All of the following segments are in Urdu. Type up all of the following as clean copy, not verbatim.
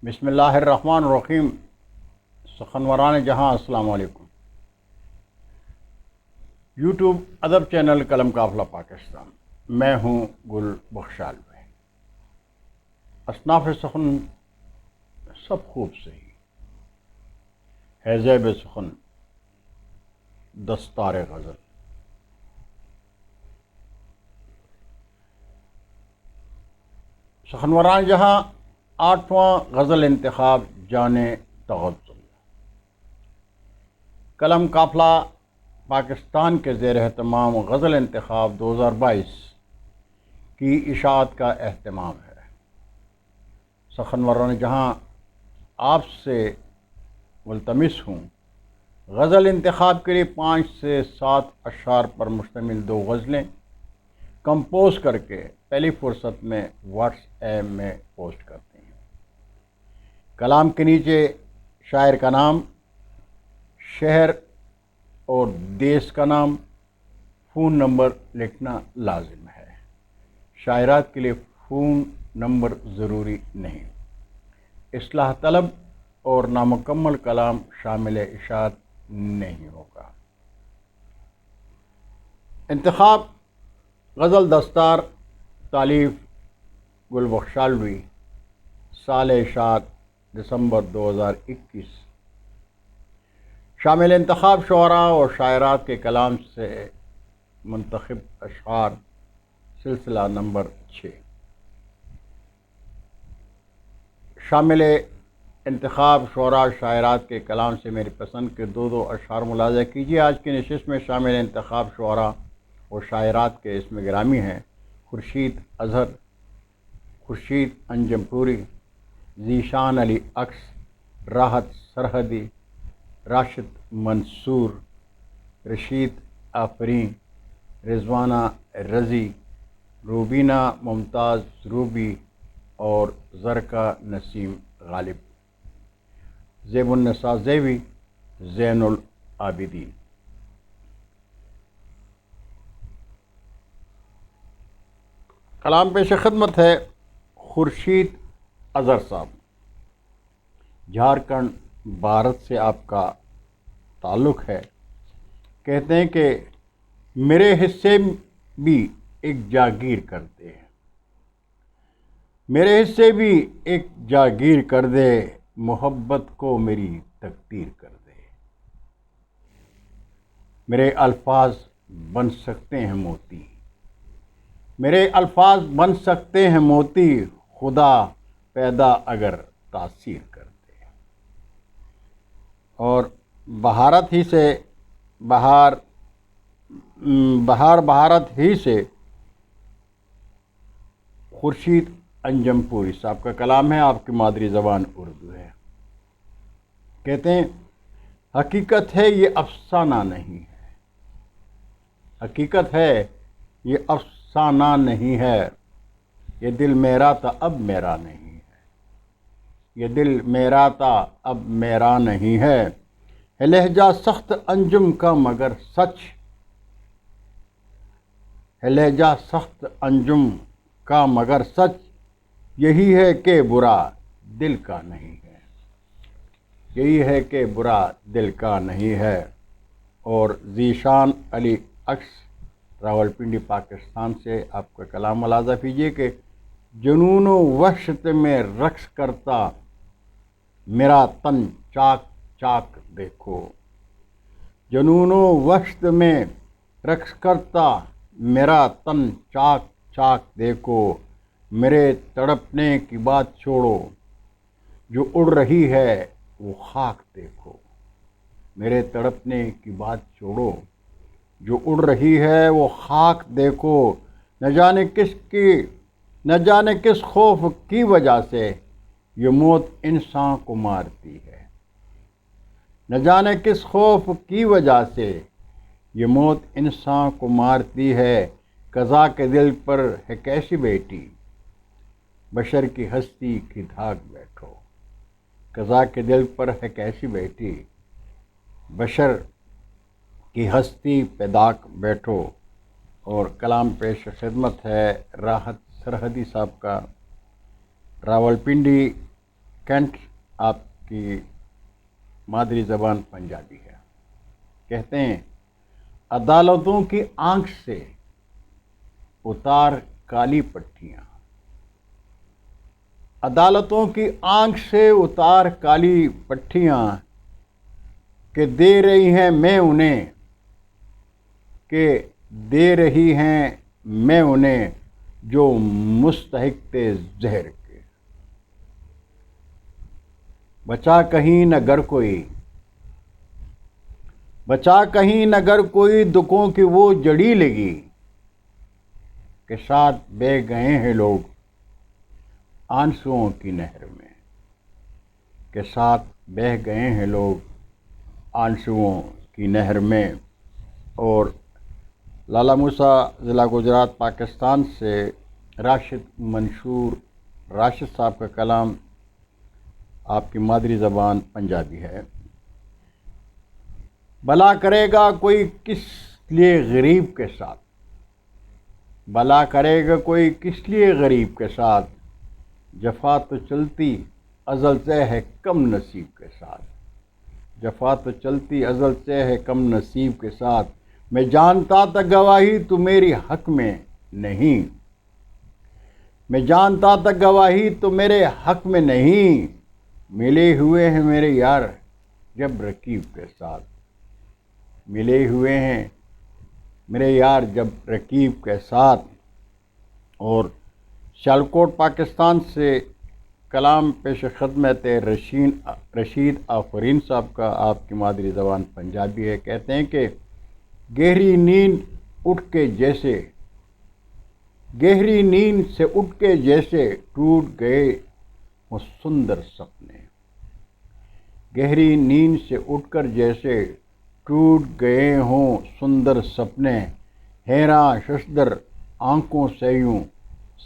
بسم اللہ الرحمن الرحیم۔ سخنوران جہاں السلام علیکم۔ یوٹیوب ادب چینل قلم قافلہ پاکستان، میں ہوں گل بخشال بھائی۔ اصناف سخن سب خوب سہی ہے، زیب سخن دستار غزل۔ سخنوران جہاں 8واں غزل انتخاب جانے تغزل۔ قلم قافلہ پاکستان کے زیر اہتمام غزل انتخاب 2022 کی اشاعت کا اہتمام ہے۔ سخنوران جہاں آپ سے ملتمس ہوں، غزل انتخاب کے لیے 5 سے 7 اشعار پر مشتمل 2 غزلیں کمپوز کر کے پہلی فرصت میں واٹس ایپ میں پوسٹ کرتے ہیں۔ کلام کے نیچے شاعر کا نام، شہر اور دیس کا نام، فون نمبر لکھنا لازم ہے۔ شاعرات کے لیے فون نمبر ضروری نہیں۔ اصلاح طلب اور نامکمل کلام شامل اشاعت نہیں ہوگا۔ انتخاب غزل دستار، تالیف گل بخشالوی، سال اشاعت دسمبر 2021۔ شامل انتخاب شعراء اور شاعرات کے کلام سے منتخب اشعار، سلسلہ نمبر 6۔ شامل انتخاب شعراء شاعرات کے کلام سے میری پسند کے 2 اشعار ملاحظہ کیجیے۔ آج کی نشست میں شامل انتخاب شعراء اور شاعرات کے اسم گرامی ہیں: خورشید اظہر، خورشید انجم پوری، ذیشان علی عکس، راحت سرحدی، راشد منصور، رشید آفرین، رضوانہ رضی، روبینہ ممتاز روبی اور زرکا نسیم غالب، زیب النساء زیوی، زین العابدین۔ کلام پیش خدمت ہے خورشید اظہر صاحب۔ جھارکھنڈ بھارت سے آپ کا تعلق ہے۔ کہتے ہیں کہ میرے حصے بھی ایک جاگیر کر دے، میرے حصے بھی ایک جاگیر کر دے، محبت کو میری تقدیر کر دے۔ میرے الفاظ بن سکتے ہیں موتی، میرے الفاظ بن سکتے ہیں موتی، خدا پیدا اگر تاثیر کر دے۔ اور بہارت ہی سے بہارت ہی سے خورشید انجم پوری صاحب کا کلام ہے۔ آپ کی مادری زبان اردو ہے۔ کہتے ہیں حقیقت ہے یہ افسانہ نہیں ہے، حقیقت ہے یہ افسانہ نہیں ہے، یہ دل میرا تھا اب میرا نہیں ہے، یہ دل میرا تھا اب میرا نہیں ہے۔ ہے لہجہ سخت انجم کا مگر سچ، ہے لہجہ سخت انجم کا مگر سچ، یہی ہے کہ برا دل کا نہیں ہے، یہی ہے کہ برا دل کا نہیں ہے۔ اور ذیشان علی عکس، راولپنڈی پاکستان سے آپ کا کلام ملاحظہ کیجیے کہ جنون و وحشت میں رقص کرتا میرا تن چاک چاک دیکھو، جنون و وحشت میں رقص کرتا میرا تن چاک چاک دیکھو، میرے تڑپنے کی بات چھوڑو، جو اڑ رہی ہے وہ خاک دیکھو، میرے تڑپنے کی بات چھوڑو، جو اڑ رہی ہے وہ خاک دیکھو۔ نہ جانے کس خوف کی وجہ سے یہ موت انسان کو مارتی ہے، نہ جانے کس خوف کی وجہ سے یہ موت انسان کو مارتی ہے۔ قضا کے دل پر ہے کیسی بیٹھی، بشر کی ہستی کی دھاک بیٹھو، قضا کے دل پر ہے کیسی بیٹھی، بشر کی ہستی پہ داغ بیٹھو۔ اور کلام پیش خدمت ہے راحت سرحدی صاحب کا، راولپنڈی کینٹ آپ کی مادری زبان پنجابی ہے. کہتے ہیں عدالتوں کی آنکھ سے اتار کالی پٹیاں، عدالتوں کی آنکھ سے اتار کالی پٹیاں، کہ دے رہی ہیں میں انہیں، کہ دے رہی ہیں میں انہیں جو مستحق تھے زہر کے. بچا کہیں نہ گر کوئی، بچا کہیں نہ گر کوئی، دکھوں کی وہ جڑی لگی، کہ ساتھ بہہ گئے ہیں لوگ آنسوؤں کی نہر میں، کہ ساتھ بہہ گئے ہیں لوگ آنسوؤں کی نہر میں. اور لالہ موسیٰ، ضلع گجرات، پاکستان سے راشد منشور راشد صاحب کا کلام آپ کی مادری زبان پنجابی ہے. بھلا کرے گا کوئی کس لیے غریب کے ساتھ، بھلا کرے گا کوئی کس لیے غریب کے ساتھ، جفا تو چلتی ازل سے ہے کم نصیب کے ساتھ، جفا تو چلتی ازل سے ہے کم نصیب کے ساتھ. میں جانتا تھا گواہی تو میری حق میں نہیں، میں جانتا تھا گواہی تو میرے حق میں نہیں، ملے ہوئے ہیں میرے یار جب رقیب کے ساتھ، ملے ہوئے ہیں میرے یار جب رقیب کے ساتھ. اور سیالکوٹ پاکستان سے کلام پیش خدمت رشید آفرین صاحب کا آپ کی مادری زبان پنجابی ہے. کہتے ہیں کہ گہری نیند اٹھ کے جیسے، گہری نیند سے اٹھ کے جیسے ٹوٹ گئے وہ سندر سپنے، گہری نیند سے اٹھ کر جیسے ٹوٹ گئے ہوں سندر سپنے، حیراں ششدر آنکھوں سے یوں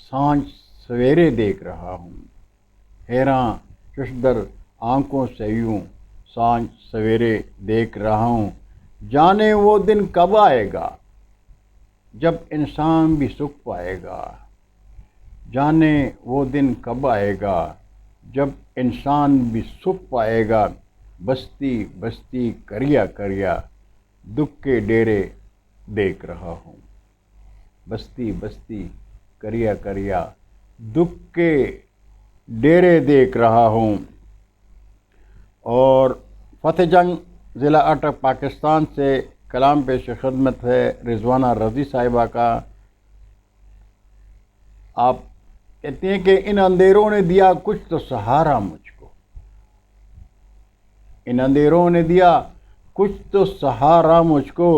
سانجھ سویرے دیکھ رہا ہوں، حیراں ششدر آنکھوں سے یوں سانجھ سویرے دیکھ رہا ہوں. جانے وہ دن کب آئے گا جب انسان بھی سکھ پائے گا، جانے وہ دن کب آئے گا جب انسان بھی سکھ پائے گا. بستی بستی کریا کریا دکھ کے ڈیرے دیکھ رہا ہوں، بستی بستی کریا کریا دکھ کے ڈیرے دیکھ رہا ہوں. اور فتح جنگ، ضلع اٹک، پاکستان سے کلام پیش خدمت ہے رضوانہ رضی صاحبہ کا. آپ کہتے ہیں کہ ان اندھیروں نے دیا کچھ تو سہارا مجھ کو، ان اندھیروں نے دیا کچھ تو سہارا مجھ کو،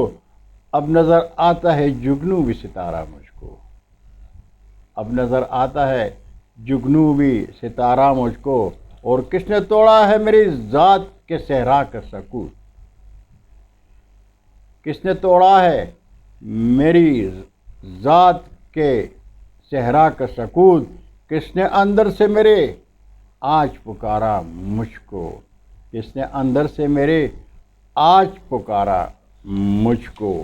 اب نظر آتا ہے جگنو بھی ستارہ مجھ کو، اب نظر آتا ہے جگنو بھی ستارہ مجھ کو. اور کس نے توڑا ہے میری ذات کے صحرا کا سکوت، کس نے توڑا ہے میری ذات کے صحرا کا سکوت، کس نے اندر سے میرے آج پکارا مجھ کو، کس نے اندر سے میرے آج پکارا مجھ کو.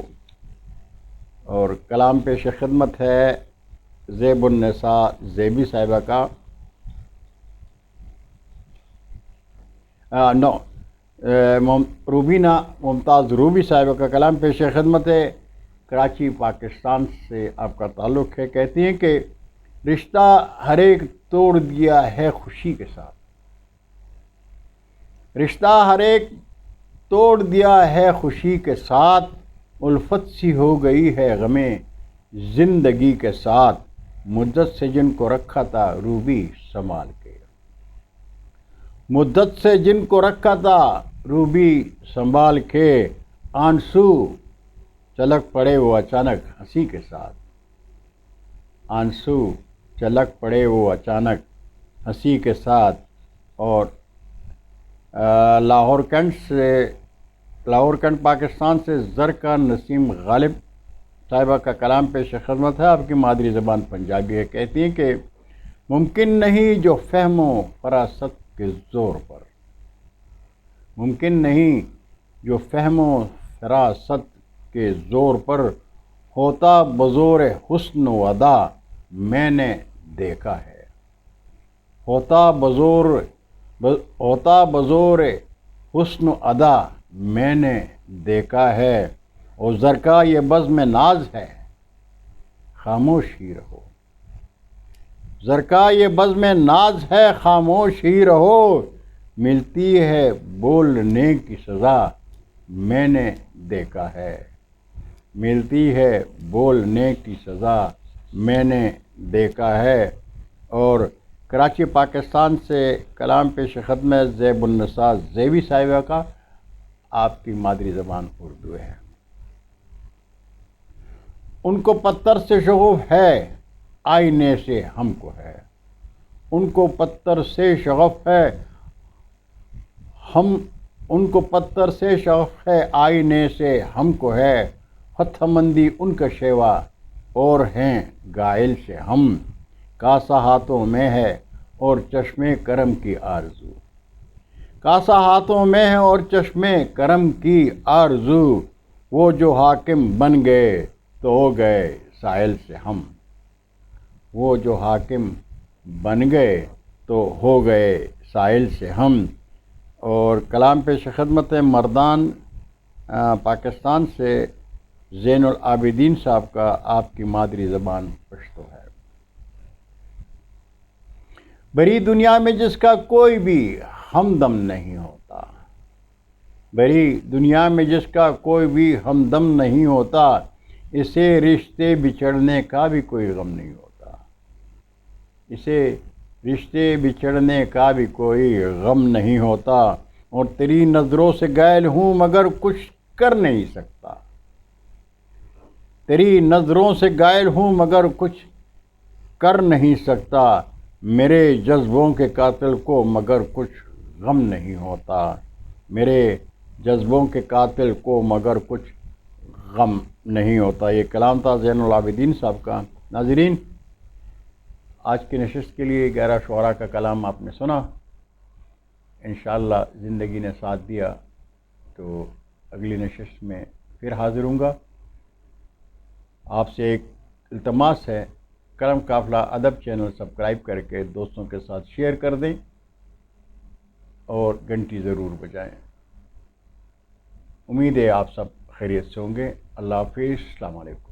اور کلام پیش خدمت ہے زیب النساء زیبی صاحبہ کا. روبینہ ممتاز روبی صاحبہ کا کلام پیش خدمت ہے، کراچی پاکستان سے آپ کا تعلق ہے. کہتی ہیں کہ رشتہ ہر ایک توڑ دیا ہے خوشی کے ساتھ، رشتہ ہر ایک توڑ دیا ہے خوشی کے ساتھ، الفت سی ہو گئی ہے غمیں زندگی کے ساتھ، مدت سے جن کو رکھا تھا روبی سنبھال کے، مدت سے جن کو رکھا تھا روبی سنبھال کے، آنسو چلک پڑے وہ اچانک ہنسی کے ساتھ، آنسو چلک پڑے وہ اچانک ہنسی کے ساتھ. اور لاہور کنڈ پاکستان سے زرکا نسیم غالب صاحبہ کا کلام پیش خدمت ہے، آپ کی مادری زبان پنجابی ہے. کہتی ہیں کہ ممکن نہیں جو فہم و فراست کے زور پر، ممکن نہیں جو فہم و فراست کے زور پر، ہوتا بزور حسن و ادا میں نے دیکھا ہے، ہوتا بزور ہوتا بزور حسن و ادا میں نے دیکھا ہے، اور زرکا یہ بزم ناز ہے، خاموش ہی رہو۔ زرکا یہ بزم ناز ہے، خاموش ہی رہو، ملتی ہے بولنے کی سزا میں نے دیکھا ہے، ملتی ہے بولنے کی سزا میں نے دیکھا ہے۔ اور کراچی پاکستان سے کلام پیش خدمت زیب النساء زیوی صاحبہ کا۔ آپ کی مادری زبان اردو ہے۔ ان کو پتھر سے شغف ہے، آئینے سے ہم کو ہے، ان کو پتھر سے شغف ہے، ان کو پتھر سے شغف ہے، آئینے سے ہم کو ہے، فتح مندی ان کا شیوا اور ہیں گائل سے ہم، کاسا ہاتھوں میں ہے اور چشمے کرم کی آرزو، کاسا ہاتھوں میں ہے اور چشمے کرم کی آرزو، وہ جو حاکم بن گئے تو ہو گئے سائل سے ہم، وہ جو حاکم بن گئے تو ہو گئے سائل سے ہم۔ اور کلام پیش خدمت مردان پاکستان سے زین العابدین صاحب کا۔ آپ کی مادری زبان پشتو ہے۔ بری دنیا میں جس کا کوئی بھی ہمدم نہیں ہوتا، بری دنیا میں جس کا کوئی بھی ہمدم نہیں ہوتا، اسے رشتے بچھڑنے کا بھی کوئی غم نہیں ہوتا، اسے رشتے بچھڑنے کا بھی کوئی غم نہیں ہوتا، اور تیری نظروں سے غائل ہوں مگر کچھ کر نہیں سکتا، تیری نظروں سے غائل ہوں مگر کچھ کر نہیں سکتا، میرے جذبوں کے قاتل کو مگر کچھ غم نہیں ہوتا، میرے جذبوں کے قاتل کو مگر کچھ غم نہیں ہوتا۔ یہ کلام تھا زین العابدین صاحب کا۔ ناظرین، آج کی نشست کے لیے 11 شعراء کا کلام آپ نے سنا۔ انشاءاللہ زندگی نے ساتھ دیا تو اگلی نشست میں پھر حاضر ہوں گا۔ آپ سے ایک التماس ہے، کرم قافلہ ادب چینل سبسکرائب کر کے دوستوں کے ساتھ شیئر کر دیں اور گھنٹی ضرور بجائیں۔ امید ہے آپ سب خیریت سے ہوں گے۔ اللہ حافظ، السلام علیکم۔